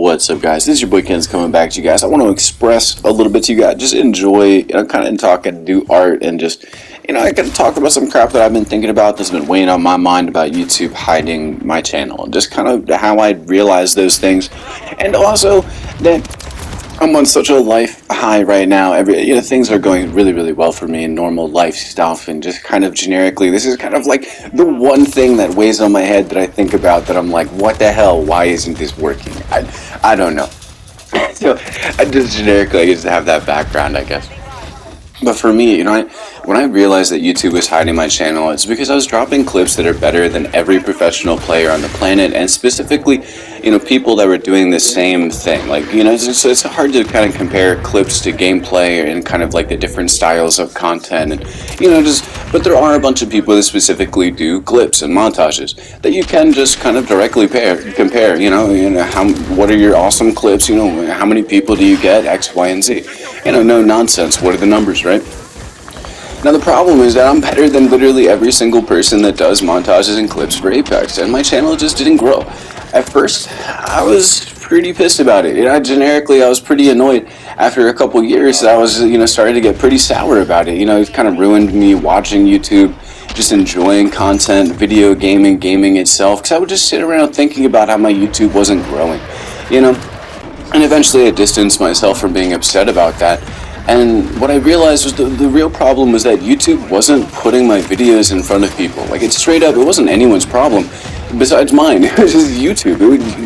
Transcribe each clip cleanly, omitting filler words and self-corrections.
What's up, guys? This is your boy Ken's coming back to you guys. I want to express a little bit to you guys. Just enjoy, kind of talk and do art, and just, I can talk about some crap that I've been thinking about that's been weighing on my mind about YouTube hiding my channel, and just kind of how I realized those things, and also that I'm on such a life high right now. Things are going really, really well for me in normal life stuff, and just kind of generically, this is kind of like the one thing that weighs on my head that I think about that I'm like, what the hell? Why isn't this working? I don't know. So I just generically just have that background, I guess. But for me, when I realized that YouTube was hiding my channel, it's because I was dropping clips that are better than every professional player on the planet, and specifically, people that were doing the same thing. Like, it's hard to kind of compare clips to gameplay and kind of like the different styles of content, and, but there are a bunch of people that specifically do clips and montages that you can just kind of directly compare, what are your awesome clips, how many people do you get, X, Y, and Z. No nonsense, what are the numbers, right? Now the problem is that I'm better than literally every single person that does montages and clips for Apex, and my channel just didn't grow. At first, I was pretty pissed about it. Generically, I was pretty annoyed. After a couple years, I was, starting to get pretty sour about it. It kind of ruined me watching YouTube, just enjoying content, video gaming itself, because I would just sit around thinking about how my YouTube wasn't growing, And eventually I distanced myself from being upset about that. And what I realized was the real problem was that YouTube wasn't putting my videos in front of people. Like, it's straight up, it wasn't anyone's problem besides mine. It was just YouTube.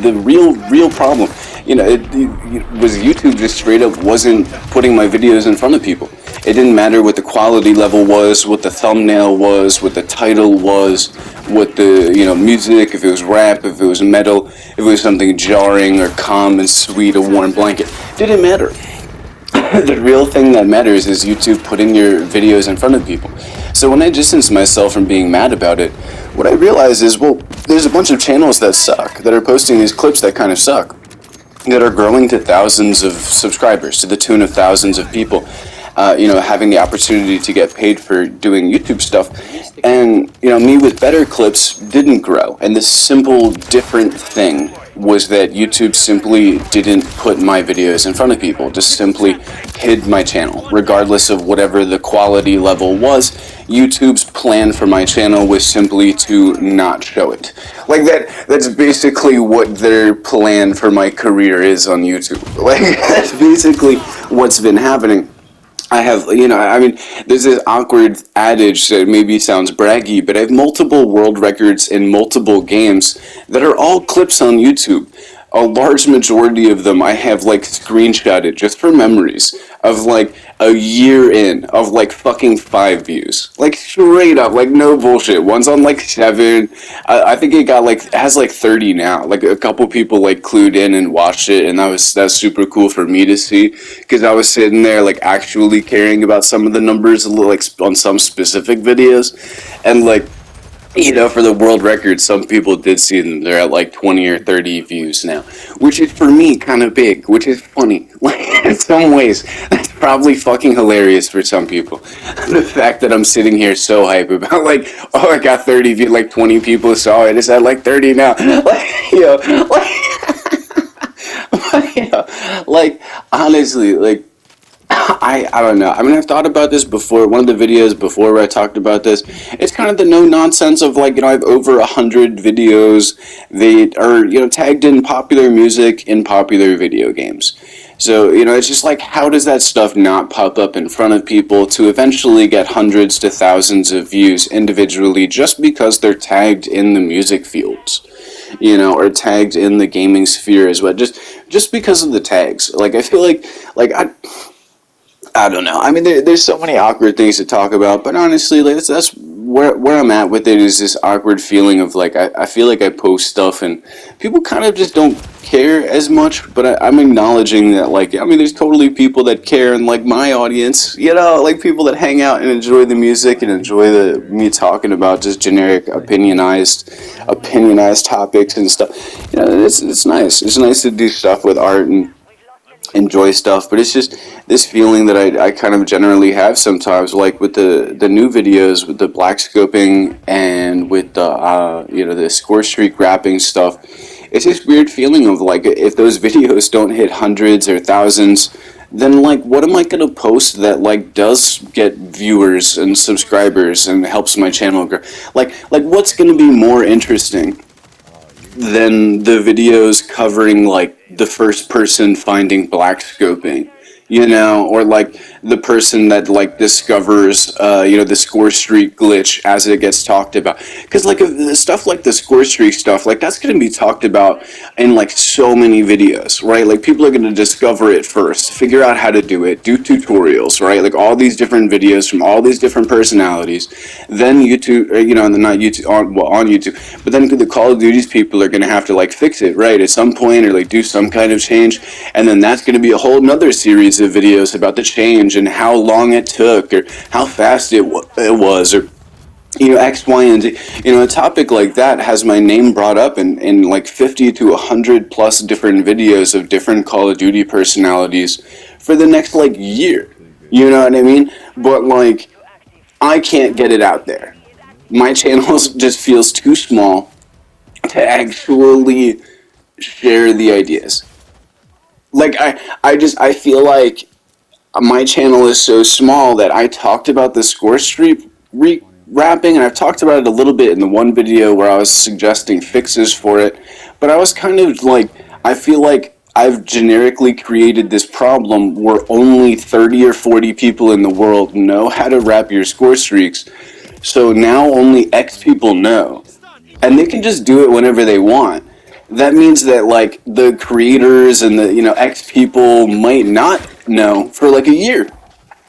The real problem, it was YouTube just straight up wasn't putting my videos in front of people. It didn't matter what the quality level was, what the thumbnail was, what the title was, what the, music, if it was rap, if it was metal, if it was something jarring or calm and sweet, a warm blanket. Didn't matter. The real thing that matters is YouTube putting your videos in front of people. So when I distanced myself from being mad about it, what I realized is, well, there's a bunch of channels that suck, that are posting these clips that kind of suck, that are growing to thousands of subscribers, to the tune of thousands of people, having the opportunity to get paid for doing YouTube stuff. And, me with better clips didn't grow. And this simple, different thing was that YouTube simply didn't put my videos in front of people, just simply hid my channel. Regardless of whatever the quality level was, YouTube's plan for my channel was simply to not show it. Like, that's basically what their plan for my career is on YouTube. Like, that's basically what's been happening. I have, there's this awkward adage that maybe sounds braggy, but I have multiple world records in multiple games that are all clips on YouTube. A large majority of them I have, screenshotted just for memories of, a year in of, fucking 5 views. Straight up, no bullshit. One's on, 7. I think it got, it has, 30 now. A couple people, clued in and watched it, and that's super cool for me to see, because I was sitting there, actually caring about some of the numbers, on some specific videos, and, for the world record, some people did see them. They're at 20 or 30 views now, which is for me kind of big, which is funny. In some ways, that's probably fucking hilarious for some people. The fact that I'm sitting here so hype about oh, I got 30 views, 20 people saw it. It's at 30 now. Honestly, I don't know. I've thought about this before. One of the videos before where I talked about this, it's kind of the no nonsense of I have over 100 videos that are, tagged in popular music in popular video games. So, it's just how does that stuff not pop up in front of people to eventually get hundreds to thousands of views individually just because they're tagged in the music fields? Or tagged in the gaming sphere as well. Just because of the tags. I feel I don't know. There's so many awkward things to talk about, but honestly, that's where I'm at with it, is this awkward feeling of I feel like I post stuff and people kind of just don't care as much, but I'm acknowledging that there's totally people that care, and my audience, people that hang out and enjoy the music and enjoy me talking about just generic opinionized topics and stuff. It's nice. It's nice to do stuff with art and enjoy stuff, but it's just this feeling that I kind of generally have sometimes, with the new videos, with the black scoping and with the the score streak wrapping stuff. it's this weird feeling of like, if those videos don't hit hundreds or thousands, then like, what am I gonna post that like does get viewers and subscribers and helps my channel grow? Like what's gonna be more interesting than the videos covering like the first person finding black scoping, you know, or like the person that like discovers, the score streak glitch as it gets talked about. Because like the stuff like the score streak stuff, like that's going to be talked about in like so many videos, right? Like people are going to discover it first, figure out how to do it, do tutorials, right? Like all these different videos from all these different personalities. Then YouTube, not YouTube, on YouTube, but then the Call of Duty's people are going to have to like fix it, right? At some point, or like do some kind of change. And then that's going to be a whole nother series of videos about the change and how long it took, or how fast it was, or X, Y, and Z. A topic like that has my name brought up in like 50 to 100 plus different videos of different Call of Duty personalities for the next like year. You know what I mean? But like, I can't get it out there. My channel just feels too small to actually share the ideas. Like I feel like my channel is so small that I talked about the score streak wrapping, and I've talked about it a little bit in the one video where I was suggesting fixes for it, but I was kind of like, I feel like I've generically created this problem where only 30 or 40 people in the world know how to wrap your score streaks, so now only X people know, and they can just do it whenever they want. That means that like the creators and the X people might not know for like a year.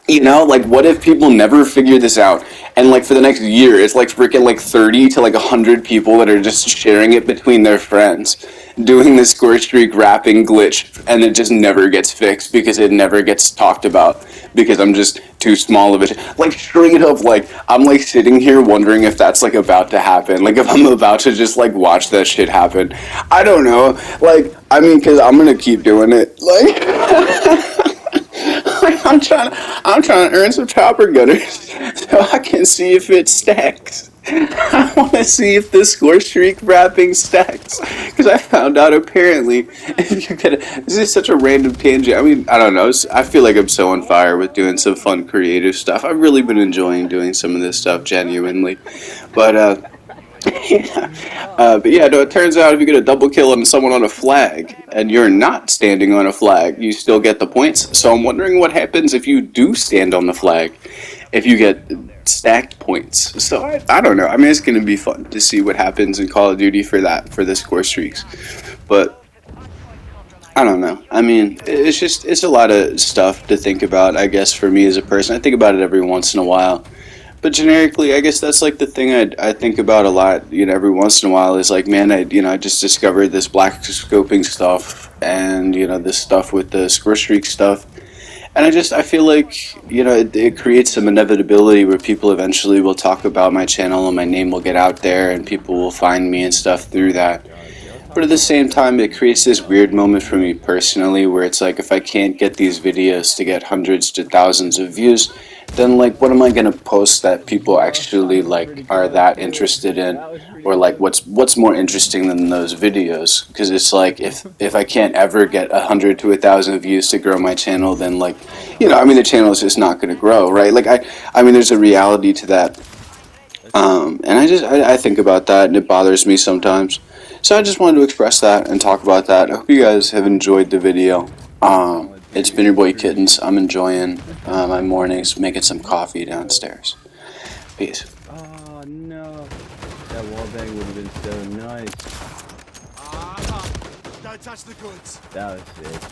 Like what if people never figure this out, and like for the next year it's like freaking like 30 to like 100 people that are just sharing it between their friends, doing the score streak wrapping glitch, and it just never gets fixed because it never gets talked about because I'm just too small of it. Like straight up, like I'm like sitting here wondering if that's like about to happen, like if I'm about to just like watch that shit happen. I don't know, like I mean, because I'm gonna keep doing it, like I'm trying to earn some chopper gunners so I can see if it stacks. I want to see if the score streak wrapping stacks, because I found out apparently if you get this is such a random tangent. I mean, I don't know. I feel like I'm so on fire with doing some fun creative stuff. I've really been enjoying doing some of this stuff genuinely, but but yeah, no, it turns out if you get a double kill on someone on a flag and you're not standing on a flag, you still get the points. So I'm wondering what happens if you do stand on the flag, if you get stacked points. So I don't know. I mean, it's going to be fun to see what happens in Call of Duty for the score streaks. But I don't know. I mean, it's a lot of stuff to think about, I guess, for me as a person. I think about it every once in a while. But generically, I guess that's like the thing I think about a lot, every once in a while is like, man, I just discovered this black scoping stuff and, this stuff with the score streak stuff. And I feel like, it creates some inevitability where people eventually will talk about my channel and my name will get out there and people will find me and stuff through that. But at the same time, it creates this weird moment for me personally where it's like, if I can't get these videos to get hundreds to thousands of views, then like what am I gonna post that people actually like are that interested in, or like what's more interesting than those videos? Because it's like if I can't ever get 100 to 1,000 views to grow my channel, then like the channel is just not gonna grow, right? Like I mean there's a reality to that, and I think about that and it bothers me sometimes. So I just wanted to express that and talk about that. I hope you guys have enjoyed the video. It's been your boy Kittens. I'm enjoying my mornings, making some coffee downstairs. Peace. Oh no, that wallbang would have been so nice. Don't touch the goods. That was sick.